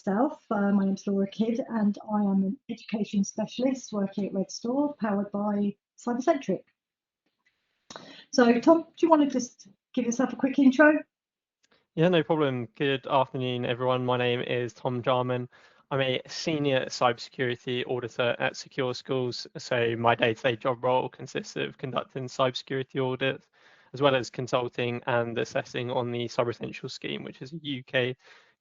myself. My name's Laura Kidd, and I am an education specialist working at Redstor, powered by CyberSentriq. So, Tom, do you want to just give yourself a quick intro? Yeah, no problem. Good afternoon, everyone. My name is Tom Jarman. I'm a senior cybersecurity auditor at Secure Schools. So my day-to-day job role consists of conducting cybersecurity audits, as well as consulting and assessing on the CyberSentriq scheme, which is a UK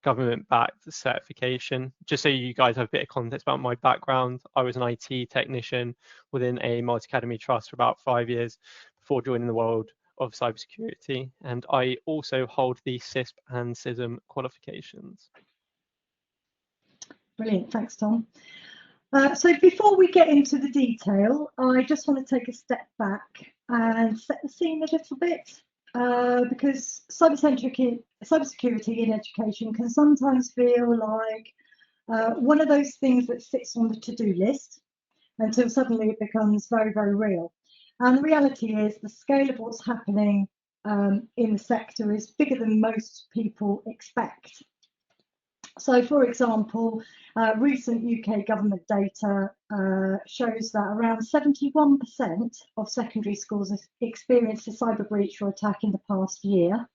government-backed certification. Just so you guys have a bit of context about my background, I was an IT technician within a multi-academy trust for about 5 years before joining the world of cybersecurity, and I also hold the CISP and CISM qualifications. Brilliant, thanks, Tom. So before we get into the detail, I just want to take a step back and set the scene a little bit, because cybersecurity in education can sometimes feel like one of those things that sits on the to-do list until suddenly it becomes very, very real. And the reality is the scale of what's happening in the sector is bigger than most people expect. So, for example, recent UK government data shows that around 71% of secondary schools have experienced a cyber breach or attack in the past year.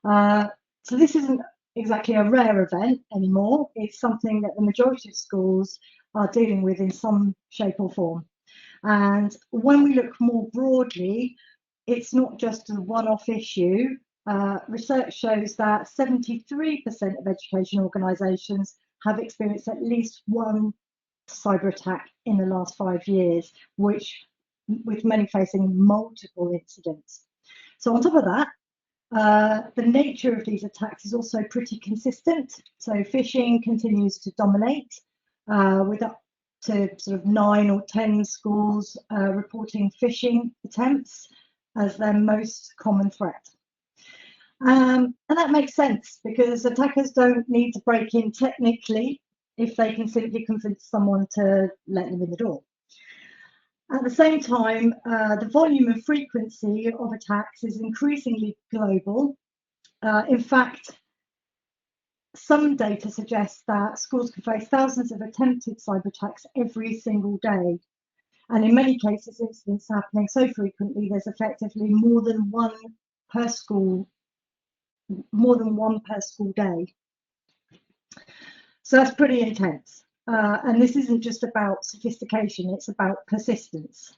So this isn't exactly a rare event anymore. It's something that the majority of schools are dealing with in some shape or form. And when we look more broadly, it's not just a one-off issue. Research shows that 73% of education organisations have experienced at least one cyber attack in the last 5 years, with many facing multiple incidents. So on top of that, the nature of these attacks is also pretty consistent. So phishing continues to dominate, with up to sort of 9 or 10 schools reporting phishing attempts as their most common threat. And that makes sense because attackers don't need to break in technically if they can simply convince someone to let them in the door. At the same time, the volume and frequency of attacks is increasingly global. In fact, some data suggests that schools can face thousands of attempted cyber attacks every single day. And in many cases, incidents happening so frequently, there's effectively more than one per school day. So that's pretty intense. And this isn't just about sophistication, it's about persistence.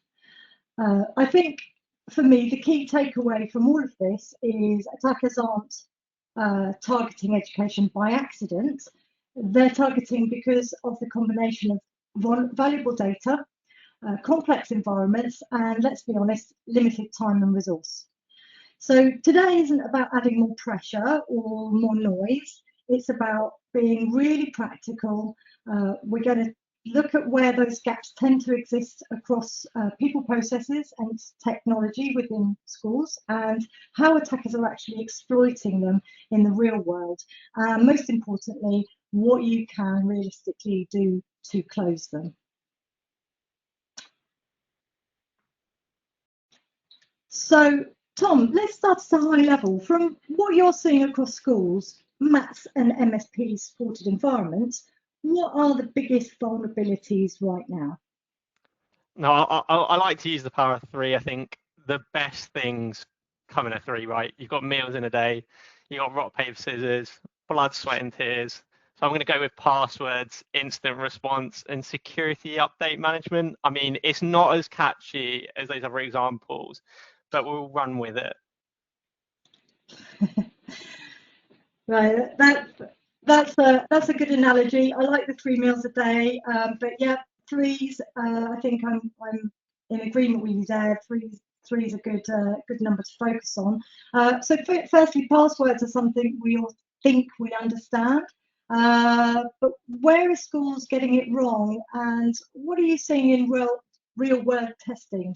I think for me, the key takeaway from all of this is attackers aren't targeting education by accident. They're targeting because of the combination of valuable data, complex environments, and let's be honest, limited time and resource. So today isn't about adding more pressure or more noise. It's about being really practical. We're going to look at where those gaps tend to exist across people, processes, and technology within schools, and how attackers are actually exploiting them in the real world. Most importantly, what you can realistically do to close them. So, Tom, let's start at a high level. From what you're seeing across schools, MATs and MSP supported environments, what are the biggest vulnerabilities right now? No, I like to use the power of 3. I think the best things come in a 3, right? You've got meals in a day, you've got rock, paper, scissors, blood, sweat, and tears. So I'm going to go with passwords, instant response, and security update management. I mean, it's not as catchy as those other examples, but we'll run with it. Right, that's a good analogy. I like the 3 meals a day, but yeah, 3s. I think I'm in agreement with you there. 3 is a good number to focus on. So firstly, passwords are something we all think we understand, but where are schools getting it wrong, and what are you seeing in real world testing?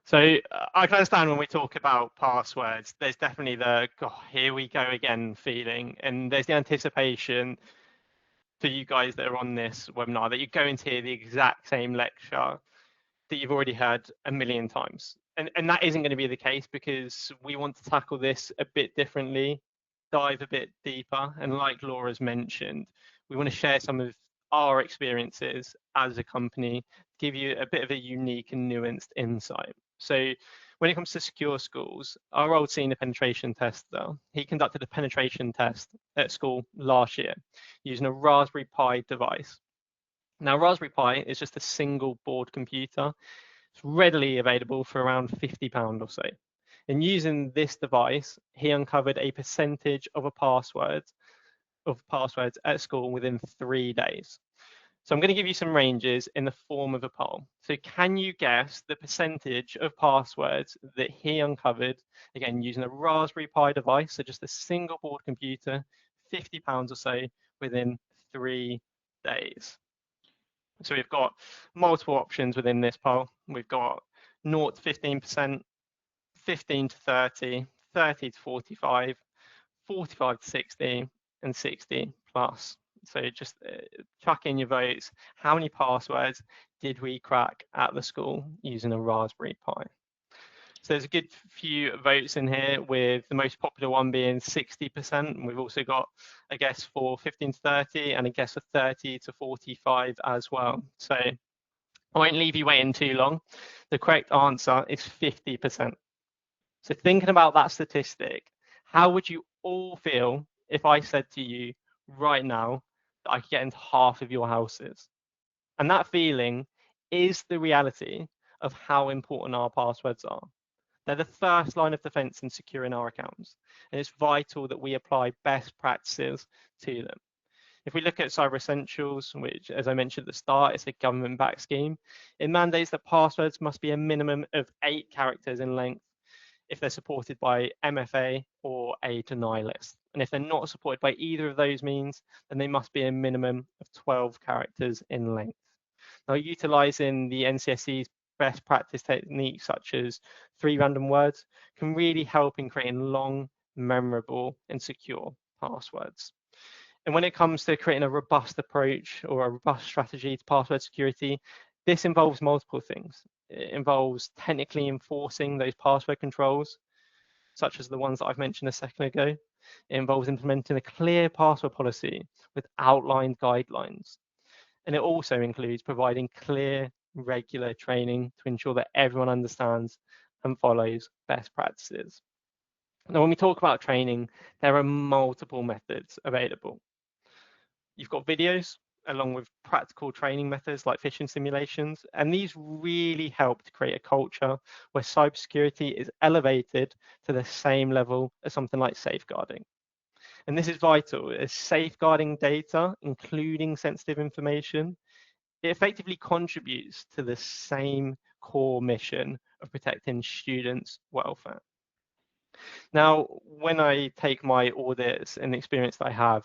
So I can understand when we talk about passwords, there's definitely the here we go again feeling, and there's the anticipation for you guys that are on this webinar that you're going to hear the exact same lecture that you've already heard a million times. And that isn't going to be the case because we want to tackle this a bit differently. dive a bit deeper, and like Laura's mentioned, we want to share some of our experiences as a company, give you a bit of a unique and nuanced insight. So when it comes to secure schools, our old senior penetration tester, he conducted a penetration test at school last year using a Raspberry Pi device. Now, Raspberry Pi is just a single board computer. It's readily available for around £50 or so. And using this device, he uncovered a percentage of passwords at school within 3 days. So I'm going to give you some ranges in the form of a poll. So can you guess the percentage of passwords that he uncovered, again, using a Raspberry Pi device, so just a single board computer, £50 or so, within 3 days? So we've got multiple options within this poll. We've got 0 to 15%, 15 to 30, 30 to 45, 45 to 60, and 60 plus. So just chuck in your votes. How many passwords did we crack at the school using a Raspberry Pi? So there's a good few votes in here, with the most popular one being 60%. We've also got a guess for 15 to 30 and a guess for 30 to 45 as well. So I won't leave you waiting too long. The correct answer is 50%. So thinking about that statistic, how would you all feel if I said to you right now that I could get into half of your houses? And that feeling is the reality of how important our passwords are. They're the first line of defense in securing our accounts, and it's vital that we apply best practices to them. If we look at Cyber Essentials, which, as I mentioned at the start, is a government-backed scheme, it mandates that passwords must be a minimum of 8 characters in length if they're supported by MFA or a deny list. And if they're not supported by either of those means, then they must be a minimum of 12 characters in length. Now, utilizing the NCSC's best practice techniques, such as 3 random words, can really help in creating long, memorable, and secure passwords. And when it comes to creating a robust approach or a robust strategy to password security, this involves multiple things. It involves technically enforcing those password controls, such as the ones that I've mentioned a second ago. It involves implementing a clear password policy with outlined guidelines. And it also includes providing clear, regular training to ensure that everyone understands and follows best practices. Now, when we talk about training, there are multiple methods available. You've got videos along with practical training methods like phishing simulations, and these really help to create a culture where cybersecurity is elevated to the same level as something like safeguarding. And this is vital, as safeguarding data, including sensitive information, it effectively contributes to the same core mission of protecting students' welfare. Now, when I take my audits and the experience that I have,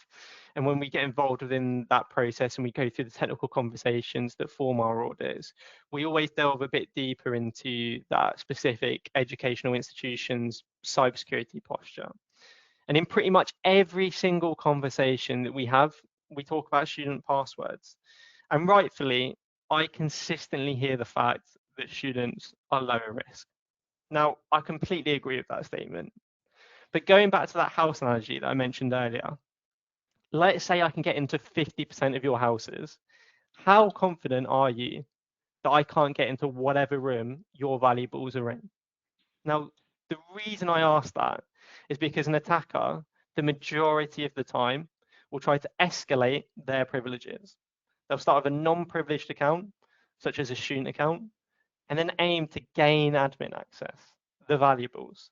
and when we get involved within that process and we go through the technical conversations that form our audits, we always delve a bit deeper into that specific educational institution's cybersecurity posture. And in pretty much every single conversation that we have, we talk about student passwords. And rightfully, I consistently hear the fact that students are lower risk. Now, I completely agree with that statement. But going back to that house analogy that I mentioned earlier, let's say I can get into 50% of your houses. How confident are you that I can't get into whatever room your valuables are in? Now, the reason I ask that is because an attacker, the majority of the time, will try to escalate their privileges. They'll start with a non-privileged account, such as a student account, and then aim to gain admin access, the valuables.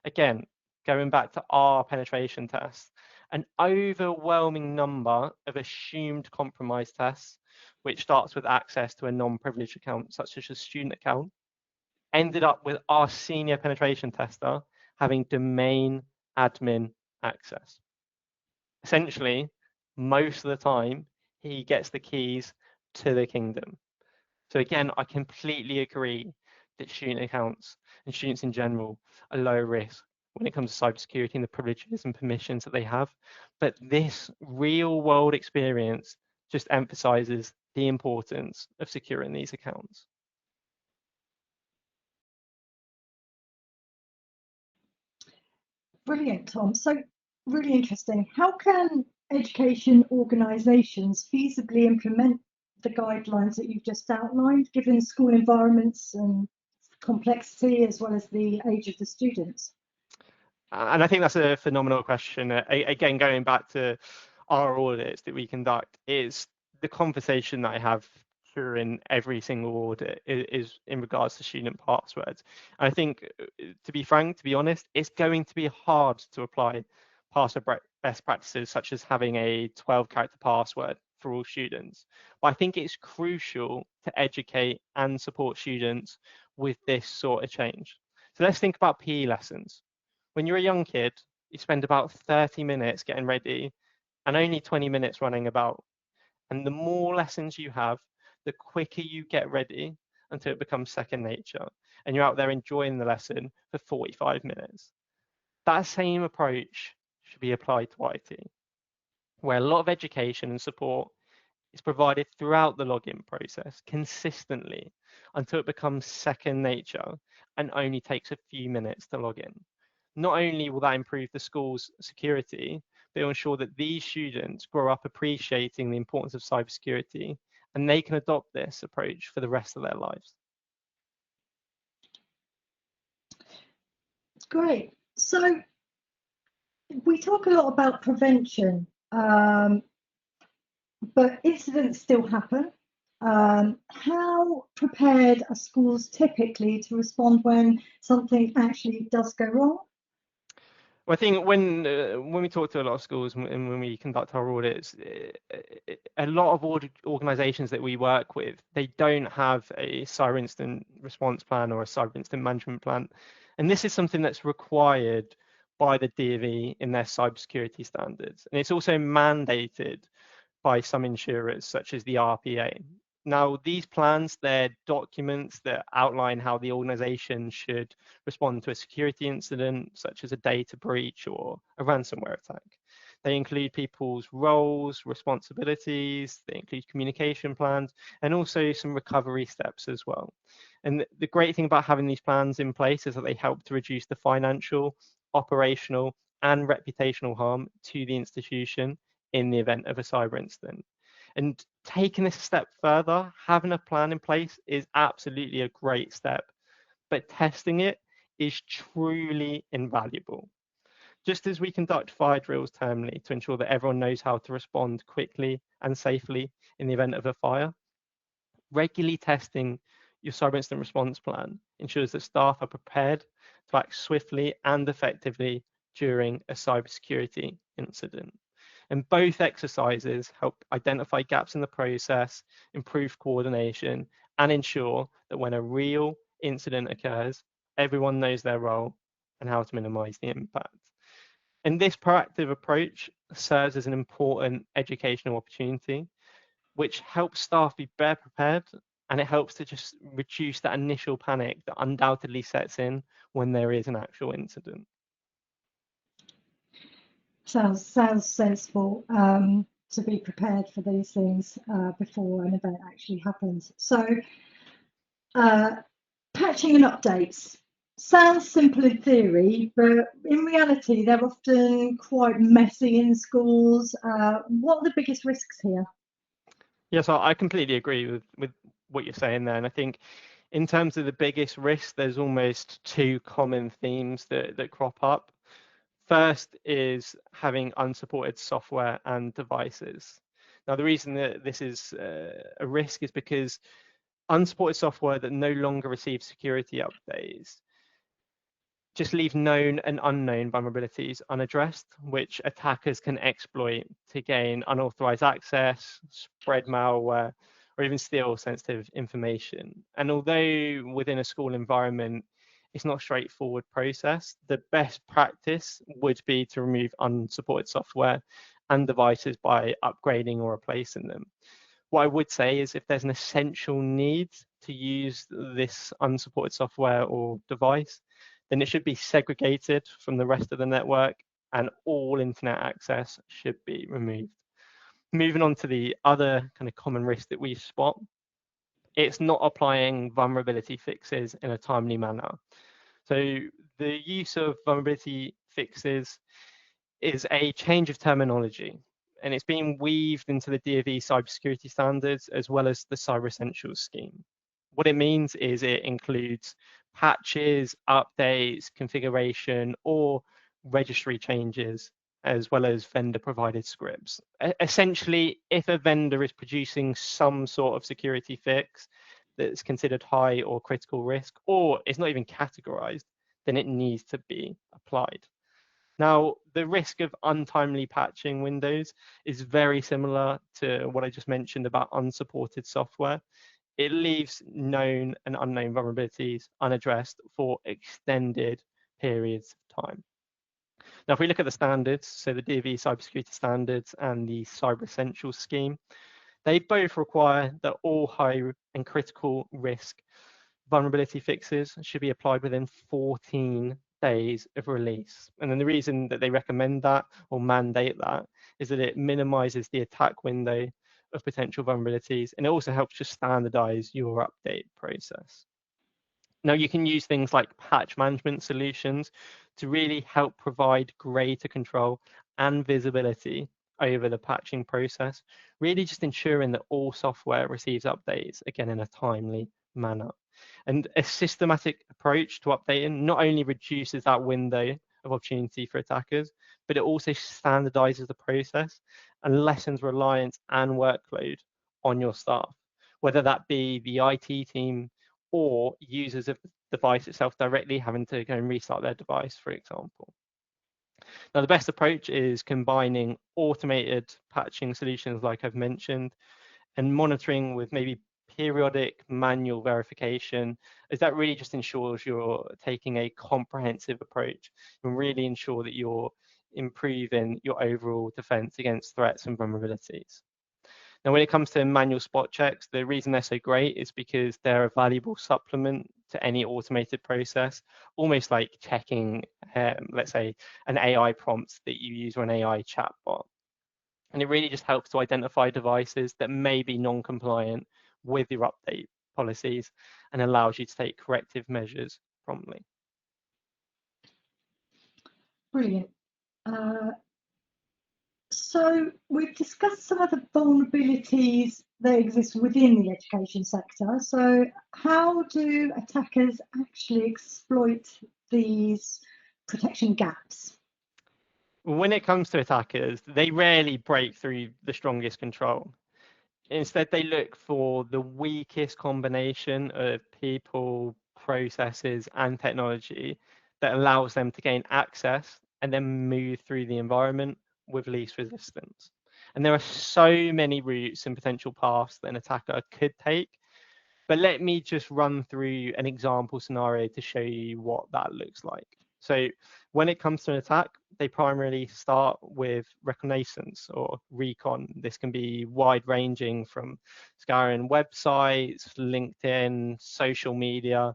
Again, going back to our penetration tests, an overwhelming number of assumed compromise tests, which starts with access to a non-privileged account, such as a student account, ended up with our senior penetration tester having domain admin access. Essentially, most of the time, he gets the keys to the kingdom. So again, I completely agree that student accounts and students in general are low risk when it comes to cybersecurity and the privileges and permissions that they have. But this real world experience just emphasizes the importance of securing these accounts. Brilliant, Tom. So really interesting. How can education organisations feasibly implement the guidelines that you've just outlined, given school environments and complexity as well as the age of the students? And I think that's a phenomenal question. Again, going back to our audits that we conduct, is the conversation that I have during every single audit is in regards to student passwords. And I think, to be frank, to be honest, it's going to be hard to apply password best practices, such as having a 12-character password for all students. But I think it's crucial to educate and support students with this sort of change. So let's think about PE lessons. When you're a young kid, you spend about 30 minutes getting ready and only 20 minutes running about. And the more lessons you have, the quicker you get ready until it becomes second nature and you're out there enjoying the lesson for 45 minutes. That same approach should be applied to IT, where a lot of education and support is provided throughout the login process consistently until it becomes second nature and only takes a few minutes to log in. Not only will that improve the school's security, but it will ensure that these students grow up appreciating the importance of cybersecurity and they can adopt this approach for the rest of their lives. Great. So we talk a lot about prevention, but incidents still happen. How prepared are schools typically to respond when something actually does go wrong? Well, I think when we talk to a lot of schools and when we conduct our audits, a lot of organisations that we work with, they don't have a cyber incident response plan or a cyber incident management plan, and this is something that's required by the DfE in their cybersecurity standards, and it's also mandated by some insurers, such as the RPA. Now, these plans, they're documents that outline how the organization should respond to a security incident, such as a data breach or a ransomware attack. They include people's roles, responsibilities, they include communication plans, and also some recovery steps as well. And the great thing about having these plans in place is that they help to reduce the financial, operational, and reputational harm to the institution in the event of a cyber incident. And taking this a step further, having a plan in place is absolutely a great step, but testing it is truly invaluable. Just as we conduct fire drills termly to ensure that everyone knows how to respond quickly and safely in the event of a fire, regularly testing your cyber incident response plan ensures that staff are prepared to act swiftly and effectively during a cybersecurity incident. And both exercises help identify gaps in the process, improve coordination, and ensure that when a real incident occurs, everyone knows their role and how to minimize the impact. And this proactive approach serves as an important educational opportunity, which helps staff be better prepared and it helps to just reduce that initial panic that undoubtedly sets in when there is an actual incident. Sounds sensible, to be prepared for these things before an event actually happens. So patching and updates sounds simple in theory, but in reality they're often quite messy in schools. What are the biggest risks here? Yes, I completely agree with what you're saying there. And I think in terms of the biggest risks, there's almost two common themes that crop up. First is having unsupported software and devices. Now, the reason that this is a risk is because unsupported software that no longer receives security updates just leave known and unknown vulnerabilities unaddressed, which attackers can exploit to gain unauthorized access, spread malware, or even steal sensitive information. And although within a school environment, it's not a straightforward process, the best practice would be to remove unsupported software and devices by upgrading or replacing them. What I would say is if there's an essential need to use this unsupported software or device, then it should be segregated from the rest of the network and all internet access should be removed. Moving on to the other kind of common risk that we spot, it's not applying vulnerability fixes in a timely manner. So the use of vulnerability fixes is a change of terminology, and it's being weaved into the DoD cybersecurity standards as well as the CyberSentriq scheme. What it means is it includes patches, updates, configuration, or registry changes, as well as vendor provided scripts. Essentially, if a vendor is producing some sort of security fix that's considered high or critical risk, or it's not even categorized, then it needs to be applied. Now, the risk of untimely patching windows is very similar to what I just mentioned about unsupported software. It leaves known and unknown vulnerabilities unaddressed for extended periods of time. Now, if we look at the standards, so the DoD cybersecurity standards and the CyberSentriq scheme, they both require that all high and critical risk vulnerability fixes should be applied within 14 days of release. And then the reason that they recommend that or mandate that is that it minimizes the attack window of potential vulnerabilities, and it also helps to standardize your update process. Now, you can use things like patch management solutions to really help provide greater control and visibility over the patching process, really just ensuring that all software receives updates, again, in a timely manner. And a systematic approach to updating not only reduces that window of opportunity for attackers, but it also standardizes the process and lessens reliance and workload on your staff, whether that be the IT team or users of the device itself directly having to go and restart their device, for example. Now, the best approach is combining automated patching solutions like I've mentioned and monitoring with maybe periodic manual verification, as that really just ensures you're taking a comprehensive approach and really ensure that you're improving your overall defense against threats and vulnerabilities. Now, when it comes to manual spot checks, the reason they're so great is because they're a valuable supplement to any automated process, almost like checking, let's say, an AI prompt that you use or an AI chatbot. And it really just helps to identify devices that may be non-compliant with your update policies and allows you to take corrective measures promptly. Brilliant. So we've discussed some of the vulnerabilities that exist within the education sector. So how do attackers actually exploit these protection gaps? When it comes to attackers, they rarely break through the strongest control. Instead, they look for the weakest combination of people, processes, and technology that allows them to gain access and then move through the environment with least resistance. And there are so many routes and potential paths that an attacker could take. But let me just run through an example scenario to show you what that looks like. So when it comes to an attack, they primarily start with reconnaissance or recon. This can be wide ranging from scouring websites, LinkedIn, social media,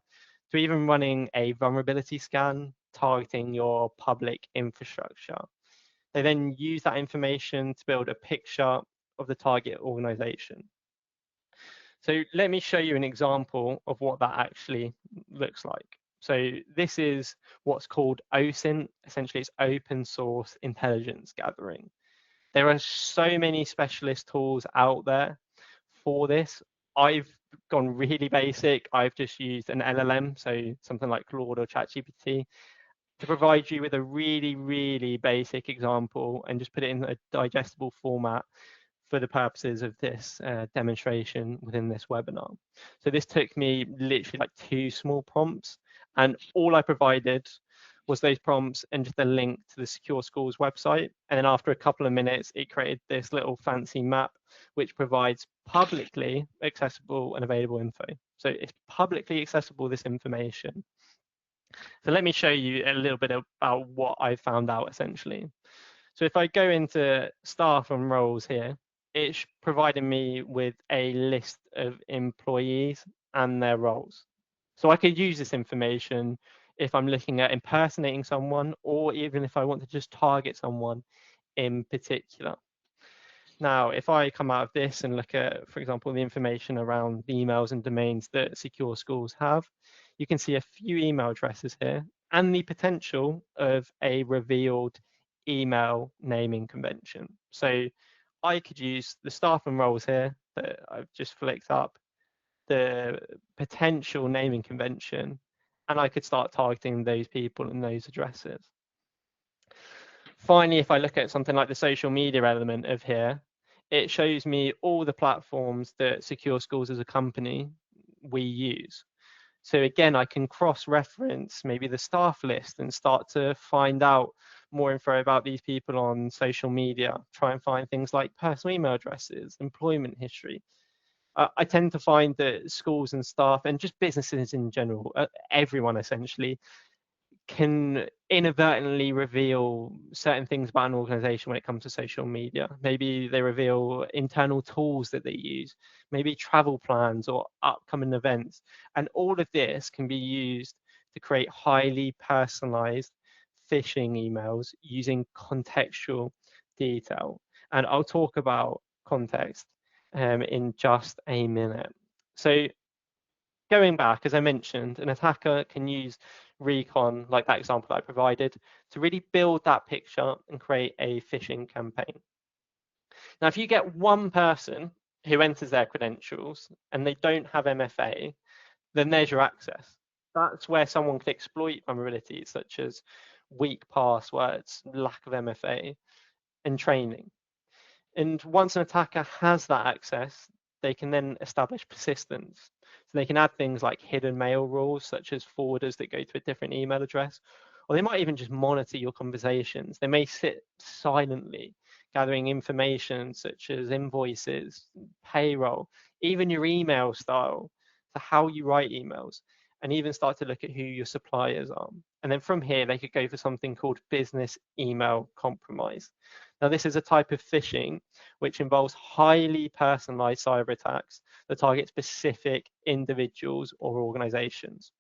to even running a vulnerability scan targeting your public infrastructure. They then use that information to build a picture of the target organization. So let me show you an example of what that actually looks like. So this is what's called OSINT. Essentially, it's open source intelligence gathering. There are so many specialist tools out there for this. I've gone really basic. I've just used an LLM, so something like Claude or ChatGPT, to provide you with a really, really basic example and just put it in a digestible format for the purposes of this demonstration within this webinar. So this took me literally like 2 small prompts, and all I provided was those prompts and just a link to the Secure Schools website. And then after a couple of minutes, it created this little fancy map, which provides publicly accessible and available info. So it's publicly accessible, this information. So let me show you a little bit about what I found out essentially. So if I go into staff and roles here, it's providing me with a list of employees and their roles. So I could use this information if I'm looking at impersonating someone, or even if I want to just target someone in particular. Now, if I come out of this and look at, for example, the information around the emails and domains that secure schools have, you can see a few email addresses here and the potential of a revealed email naming convention. So I could use the staff and roles here that I've just flicked up, the potential naming convention, and I could start targeting those people and those addresses. Finally, if I look at something like the social media element of here, it shows me all the platforms that Secure Schools as a company we use. So again, I can cross-reference maybe the staff list and start to find out more info about these people on social media, try and find things like personal email addresses, employment history. I tend to find that schools and staff and just businesses in general, everyone essentially, can inadvertently reveal certain things about an organization when it comes to social media. Maybe they reveal internal tools that they use, maybe travel plans or upcoming events. And all of this can be used to create highly personalized phishing emails using contextual detail. And I'll talk about context in just a minute. So going back, as I mentioned, an attacker can use recon, like that example that I provided, to really build that picture and create a phishing campaign. Now, if you get one person who enters their credentials and they don't have MFA, then there's your access. That's where someone could exploit vulnerabilities such as weak passwords, lack of MFA, and training. And once an attacker has that access, they can then establish persistence. So they can add things like hidden mail rules, such as forwarders that go to a different email address, or they might even just monitor your conversations. They may sit silently, gathering information such as invoices, payroll, even your email style, to how you write emails, and even start to look at who your suppliers are. And then from here, they could go for something called business email compromise. Now, this is a type of phishing which involves highly personalized cyber attacks that target specific individuals or organizations.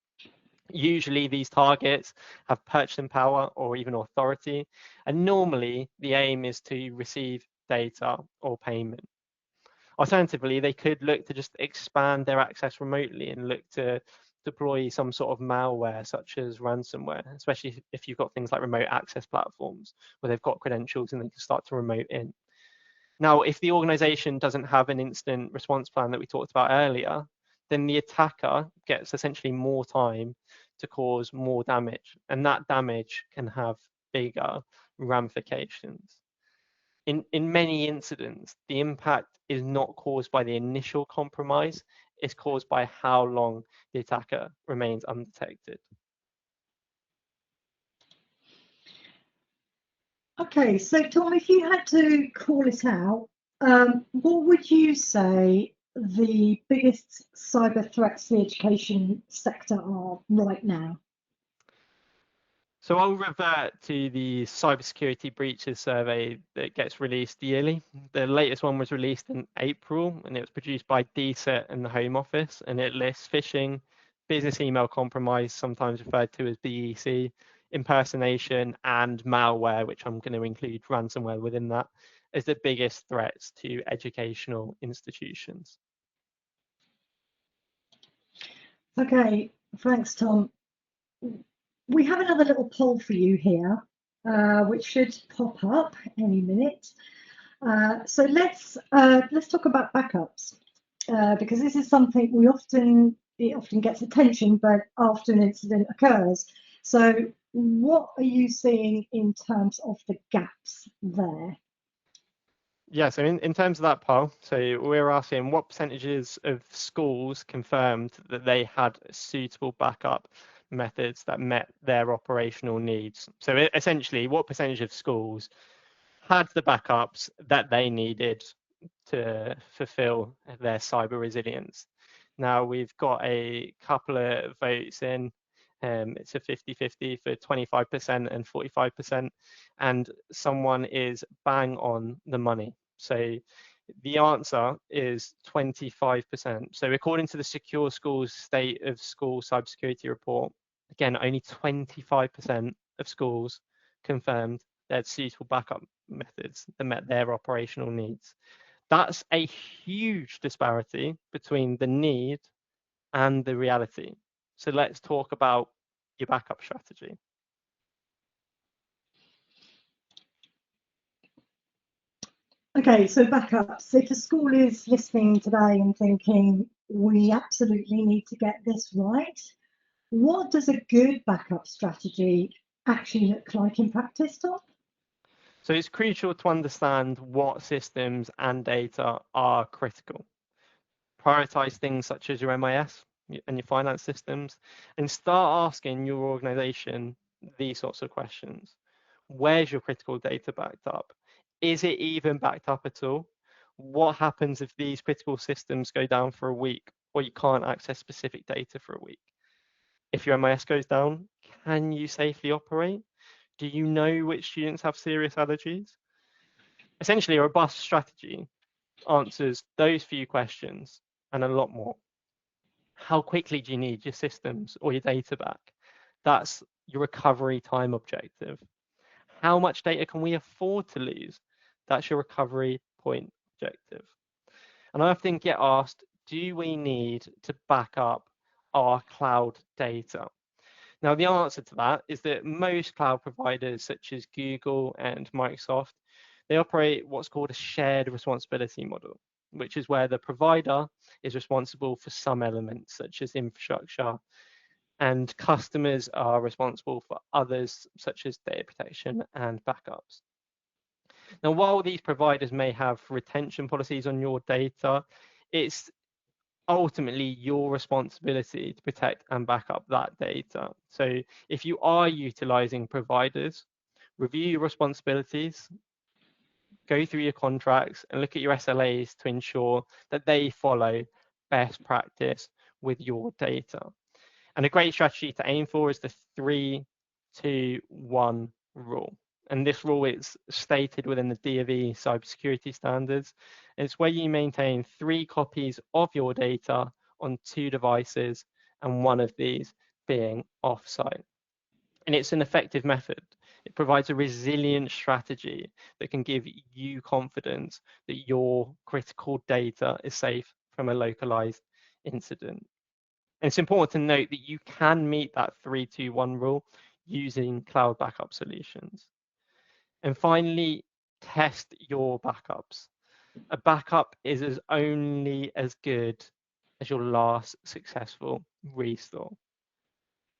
Usually, these targets have purchasing power or even authority, and normally the aim is to receive data or payment. Alternatively, they could look to just expand their access remotely and look to deploy some sort of malware such as ransomware, especially if you've got things like remote access platforms where they've got credentials and they can start to remote in. Now, if the organization doesn't have an incident response plan that we talked about earlier, then the attacker gets essentially more time to cause more damage, and that damage can have bigger ramifications. In many incidents, the impact is not caused by the initial compromise, it's caused by how long the attacker remains undetected. Okay, so Tom, if you had to call it out, what would you say the biggest cyber threats to the education sector are right now? So I'll revert to the cybersecurity breaches survey that gets released yearly. The latest one was released in April, and it was produced by DSET and the Home Office, and it lists phishing, business email compromise, sometimes referred to as BEC, impersonation, and malware, which I'm going to include ransomware within that, as the biggest threats to educational institutions. Okay, thanks, Tom. We have another little poll for you here, which should pop up any minute. So let's talk about backups, because this is something it often gets attention, but after an incident occurs. So what are you seeing in terms of the gaps there? Yeah, so in terms of that poll, so we're asking what percentages of schools confirmed that they had suitable backup methods that met their operational needs. So essentially, what percentage of schools had the backups that they needed to fulfill their cyber resilience? Now, we've got a couple of votes in. It's a 50-50 for 25% and 45%, and someone is bang on the money. So the answer is 25%. So according to the Secure Schools State of School Cybersecurity Report, again, only 25% of schools confirmed they had suitable backup methods that met their operational needs. That's a huge disparity between the need and the reality. So let's talk about your backup strategy. Okay, so backups. If a school is listening today and thinking, we absolutely need to get this right, what does a good backup strategy actually look like in practice, Tom? So it's crucial to understand what systems and data are critical. Prioritize things such as your MIS and your finance systems, and start asking your organization these sorts of questions. Where's your critical data backed up? Is it even backed up at all? What happens if these critical systems go down for a week or you can't access specific data for a week? If your MIS goes down, can you safely operate? Do you know which students have serious allergies? Essentially, a robust strategy answers those few questions and a lot more. How quickly do you need your systems or your data back? That's your recovery time objective. How much data can we afford to lose? That's your recovery point objective. And I often get asked, do we need to back up our cloud data? Now, the answer to that is that most cloud providers, such as Google and Microsoft, they operate what's called a shared responsibility model, which is where the provider is responsible for some elements, such as infrastructure, and customers are responsible for others, such as data protection and backups. Now, while these providers may have retention policies on your data, it's ultimately your responsibility to protect and back up that data. So if you are utilizing providers, review your responsibilities, go through your contracts and look at your SLAs to ensure that they follow best practice with your data. And a great strategy to aim for is the 3-2-1 rule. And this rule is stated within the DoE cybersecurity standards. It's where you maintain 3 copies of your data on 2 devices, and one of these being offsite. And it's an effective method. It provides a resilient strategy that can give you confidence that your critical data is safe from a localized incident. And it's important to note that you can meet that 3-2-1 rule using cloud backup solutions. And finally, test your backups. A backup is only as good as your last successful restore.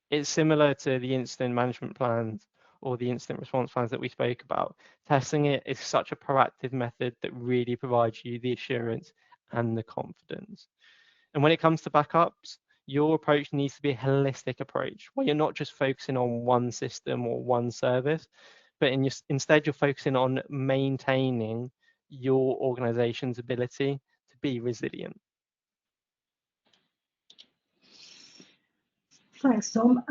It's similar to the incident management plans or the incident response plans that we spoke about. Testing it is such a proactive method that really provides you the assurance and the confidence. And when it comes to backups, your approach needs to be a holistic approach where you're not just focusing on one system or one service, but instead you're focusing on maintaining your organization's ability to be resilient. Thanks, Tom.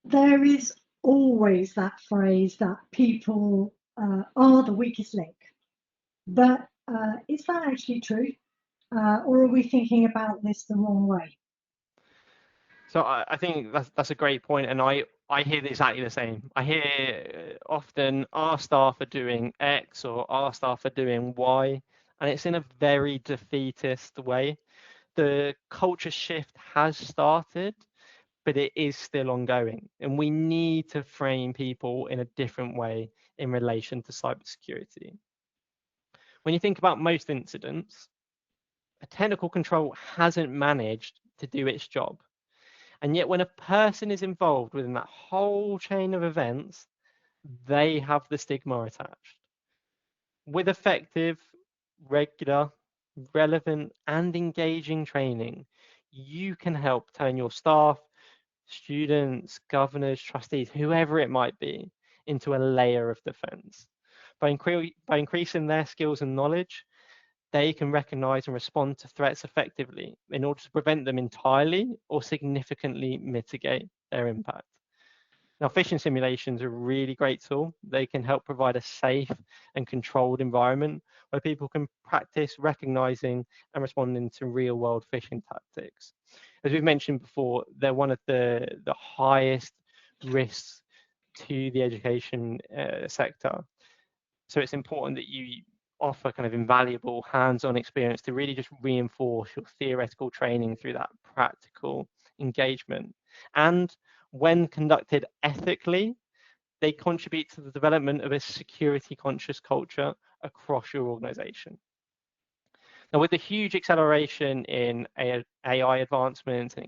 There is always that phrase that people are the weakest link. But is that actually true? Or are we thinking about this the wrong way? So I think that's a great point, and I hear exactly the same. I hear often our staff are doing X or our staff are doing Y, and it's in a very defeatist way. The culture shift has started, but it is still ongoing, and we need to frame people in a different way in relation to cybersecurity. When you think about most incidents, a technical control hasn't managed to do its job. And yet when a person is involved within that whole chain of events, they have the stigma attached. With effective, regular, relevant, and engaging training, you can help turn your staff, students, governors, trustees, whoever it might be, into a layer of defense. By increasing their skills and knowledge, they can recognize and respond to threats effectively in order to prevent them entirely or significantly mitigate their impact. Now, phishing simulations are a really great tool. They can help provide a safe and controlled environment where people can practice recognizing and responding to real world phishing tactics. As we've mentioned before, they're one of the highest risks to the education sector. So it's important that you offer kind of invaluable hands-on experience to really just reinforce your theoretical training through that practical engagement. And when conducted ethically, they contribute to the development of a security conscious culture across your organization. Now, with the huge acceleration in AI advancements and